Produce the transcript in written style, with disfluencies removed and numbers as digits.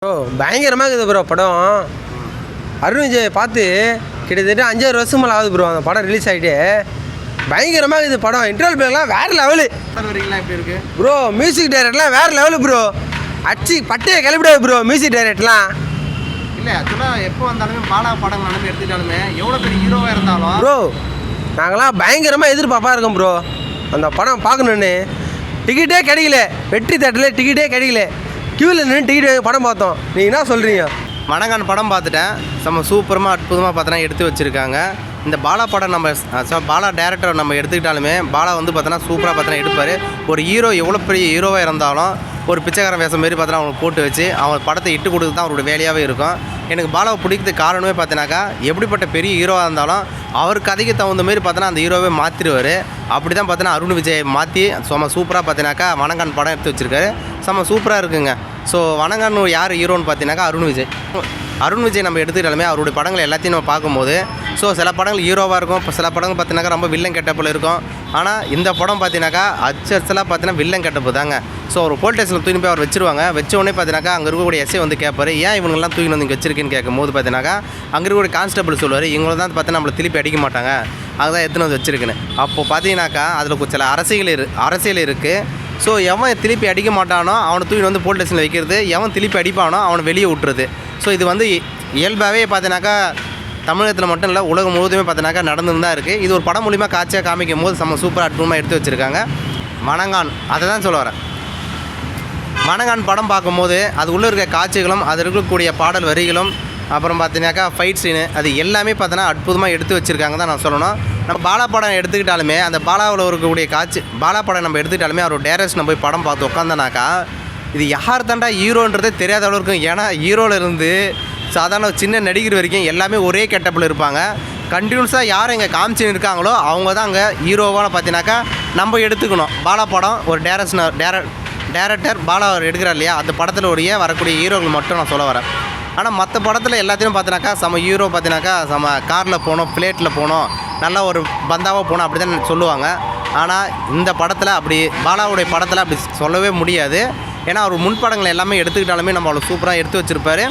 Bro பயங்கரமாக இருக்குது bro படம். அருண் விஜய் பார்த்து கிட்டத்தட்ட 5-6 வருஷம் மேலே ஆகுது ப்ரோ. அந்த படம் ரிலீஸ் ஆகிட்டு பயங்கரமாக இருக்குது படம். இன்டர்வல் பிளேலாம் வேறு லெவலு எப்படி இருக்குது ப்ரோ. மியூசிக் டைரக்டர்லாம் வேறு லெவலு ப்ரோ. அச்சு பட்டையை கிளப்பிடாது ப்ரோ மியூசிக் டைரக்டர்லாம். இல்லை ஆக்சுவலாக எப்போ வந்தாலுமே பாலா படங்கள் நடந்து எடுத்துக்கிட்டாலுமே எவ்வளோ பெரிய ஹீரோவாக இருந்தாலும் ப்ரோ நாங்களாம் பயங்கரமாக எதிர்பார்ப்பா இருக்கோம் ப்ரோ. அந்த படம் பார்க்கணுன்னு டிக்கெட்டே கிடைக்கல. வெற்றி தேட்டரில் டிக்கெட்டே கிடைக்கல. க்யூவில் நின்று டிக்கெட் படம் பார்த்தோம். நீங்கள் என்ன சொல்கிறீங்க? மணங்கான் படம் பார்த்துட்டேன். செம்ம சூப்பரமாக அற்புதமாக பார்த்தோன்னா எடுத்து வச்சுருக்காங்க. இந்த பாலா படம் நம்ம பாலா டேரக்டர் நம்ம எடுத்துக்கிட்டாலுமே பாலா வந்து பார்த்தோன்னா சூப்பராக பார்த்தோன்னா எடுப்பார். ஒரு ஹீரோ எவ்வளோ பெரிய ஹீரோவாக இருந்தாலும் ஒரு பிச்சைக்காரன் வேஷம் மாரி பார்த்தோன்னா அவங்களுக்கு போட்டு வச்சு அவங்க படத்தை இட்டு கொடுத்து தான் அவரோட வேலையாகவே இருக்கும். எனக்கு பாலாவை பிடிக்கிறதுக்கு காரணமே பார்த்தினாக்கா எப்படிப்பட்ட பெரிய ஹீரோவாக இருந்தாலும் அவர் கதைக்கு தகுந்த மாரி பார்த்தோன்னா அந்த ஹீரோவே மாற்றிடுவார். அப்படி தான் பார்த்தோன்னா அருண் விஜய் மாற்றி செம்ம சூப்பராக பார்த்தினாக்கா வணங்கான் படம் எடுத்து வச்சுருக்காரு. செம்ம சூப்பராக இருக்குங்க. ஸோ வணங்கான் யார் ஹீரோன்னு பார்த்தீங்கன்னாக்கா அருண் விஜய். அருண் விஜய் நம்ம எடுத்துக்கிட்டாலுமே அவருடைய படங்கள் எல்லாத்தையும் நம்ம பார்க்கும்போது சில படங்கள் ஹீரோவாக இருக்கும். இப்போ சில படங்கள் பார்த்தீங்கன்னாக்கா ரொம்ப வில்லன் கெட்டப்பில் இருக்கும். ஆனால் இந்த படம் பார்த்தீங்கன்னாக்கா அச்சலாக பார்த்தீங்கன்னா வில்லன் கெட்டப்பு தாங்க. ஸோ ஒரு போலீஸ் ஸ்டேஷனில் தூக்கி போய் அவர் வச்சிருவாங்க. வச்ச உடனே பார்த்தீங்கன்னாக்கா அங்கே இருக்கக்கூடிய எஸ்ஐ வந்து கேட்பாரு, ஏன் இவங்கெல்லாம் தூக்கி வந்து இங்கே வச்சிருக்கேன்னு கேட்கும்போது பார்த்தீங்கன்னாக்கா அங்கே இருக்கக்கூடிய கான்ஸ்டபிள் சொல்லுவார், இவங்கள தான் பார்த்தீங்கன்னா நம்மளை திருப்பி அடிக்க மாட்டாங்க, அதுதான் எடுத்துன்னு வந்து வச்சிருக்குன்னு. அப்போது பார்த்தீங்கன்னாக்கா அதில் சில அரசியல் இருக்குது. ஸோ எவன் திருப்பி அடிக்க மாட்டானோ அவனை தூக்கி வந்து போலீஸ் ஸ்டேஷனில் வைக்கிறது, எவன் திருப்பி அடிப்பானோ அவனை வெளியே விட்டுறது. ஸோ இது வந்து இயல்பாகவே பார்த்தீங்கன்னாக்கா தமிழகத்தில் மட்டும் இல்லை உலகம் முழுவதுமே பார்த்தீங்கன்னாக்கா நடந்துன்னு தான் இருக்குது. இது ஒரு படம் மூலிமா காட்சியாக காமிக்கும் போது செம்ம சூப்பராக அற்புதமாக எடுத்து வச்சுருக்காங்க. மணங்கான் அதை தான் சொல்ல வரேன். மணங்கான் படம் பார்க்கும்போது அது உள்ளே இருக்க காட்சிகளும் அது இருக்கக்கூடிய பாடல் வரிகளும் அப்புறம் பார்த்தீங்கன்னாக்கா ஃபைட் சீனு அது எல்லாமே பார்த்தோன்னா அற்புதமாக எடுத்து வச்சுருக்காங்க தான் நான் சொல்லணும். நம்ம பாலா படம் எடுத்துக்கிட்டாலுமே அந்த பாலாவில் இருக்கக்கூடிய காட்சி பாலா படம் நம்ம எடுத்துக்கிட்டாலுமே அவரோட டேரக்ஷன் போய் படம் பார்த்து உட்காந்தனாக்கா இது யார் தாண்டா ஹீரோன்றதே தெரியாத அளவு இருக்கும். ஏன்னா ஹீரோவில் இருந்து சாதாரண சின்ன நடிகர் வரைக்கும் எல்லாமே ஒரே கெட்டப்பில் இருப்பாங்க. கண்டினியூஸாக யார் இங்கே காமிச்சின்னு இருக்காங்களோ அவங்க தான் அங்கே ஹீரோவான பார்த்தீங்கன்னாக்கா நம்ம எடுத்துக்கணும். பாலா படம் ஒரு டேரக்டர் பாலா அவர் எடுக்கிறார் இல்லையா, அந்த படத்தில் வரக்கூடிய ஹீரோக்கள் மட்டும் நான் சொல்ல வரேன். ஆனால் மற்ற படத்தில் எல்லாத்தையும் பார்த்தினாக்கா செம்ம ஹீரோ பார்த்தினாக்கா செம்ம காரில் போகணும், ஃப்ளைட்டில் போகணும், நல்லா ஒரு பந்தாவாக போகணும் அப்படி தான் சொல்லுவாங்க. ஆனால் இந்த படத்தில் அப்படி பாலாவுடைய படத்தில் அப்படி சொல்லவே முடியாது. ஏன்னா அவர் முன்படங்கள் எல்லாமே எடுத்துக்கிட்டாலுமே நம்ம அவ்வளோ சூப்பராக எடுத்து வச்சுருப்பார்.